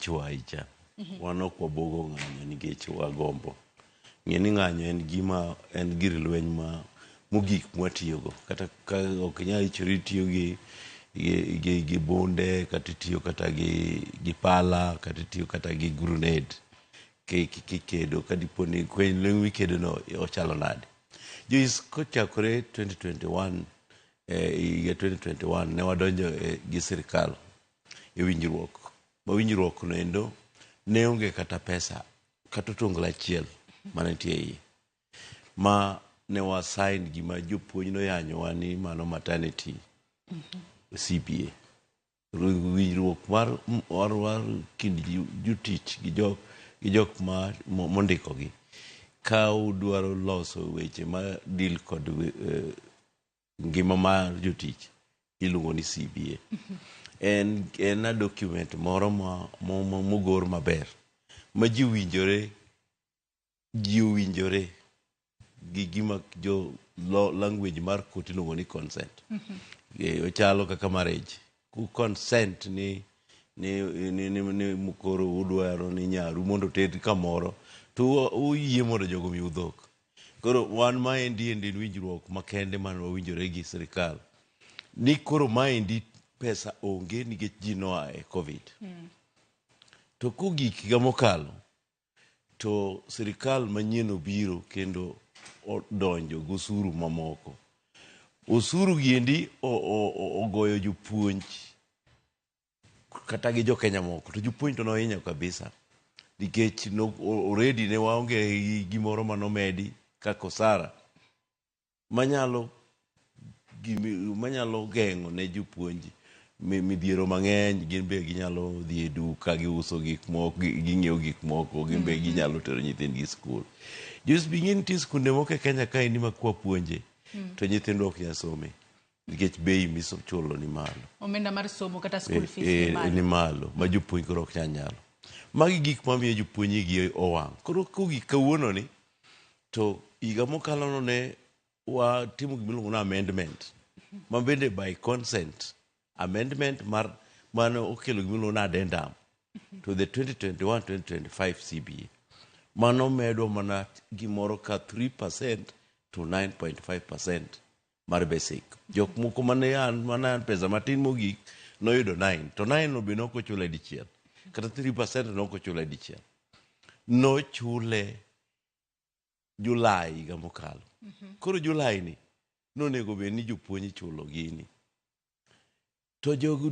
chwaicha. Wan ok wabogo ng'anyo nikech wagombo. Ng'e ni ng'anyo en gir lweny mogik mwatiyogo. Kata ka ok inyal ichori tiyo gi bunde, kata itiyo kata gi pala, kata itiyo kata gi grenade kikedo kadipo ni lweny mikedono ochalo nade. Jois kochakore 2021 higa 2021 ne wadonjo gi sirikal e winjruok. Ma winjruok no endo ne onge kata pesa kata tongla achiel manitie iye. Ma ne wasign gima jopuonj noyanyowa ni mano maternity CBA. Winjruok mar kind jotich gi jok mondikogi ka udwaro loso weche ma deal kod ngima mar jotich iluongo ni CBA. En a document moro mogor maber ma ji owinjore gi gima language mar court iluongo ni consent. Ochalo kaka marriage. Ku consent ni koro udwaro ni nyaru mondo ted kamoro to uyie mondo jogo mi udhok. Koro wan maendi en winjruok makende man wawinjore gi sirikal ni koro maendi pesa onge nikech ji noa e Covid. To kogik higa mokalo to sirikal manyien obiro kendo odonjo gosuru mamoko. Osuru giendi ogoyo jopuonj kata gi jo Kenya moko. To jopuonj to nohinyo kabisa nikech already ne waonge gimoro manomedi kaka osara manyalo geng'o ne jopuonj midhiero mang'eny. Gin be ginyalo dhi e duka giuso gik moko, ging'iewo gik moko, gin be ginyalo tero nyithindgi skul. Just bing'e nitie skunde moko e Kenya kaendi ma kwa puonje to nyithindwa ok nyal some nikech bei michulo ni malo. Omenda mar somo kata school fees ni malo ma jopuonj koro ok nyalo. Magi gik mamiyo jopuonj gi owang'. Koro kogik kawuono ni to higa mokalo ne watimo gimiluongo ni amendment ma bende by consent. Amendment mano okelo gimiluongo ni addendum to the 2021-2025 CBA. Mano medo mana gimoro ka 3% to 9.5% mar basic. Jok moko mana pesa matin mogik noyudo 9. To 9 no be nokochule dichiel. Kata 3% nokochule dichiel. Nochule Julai higa mokalo. Koro Julai ni nonego be ni jopuonj chulo gini. To jogo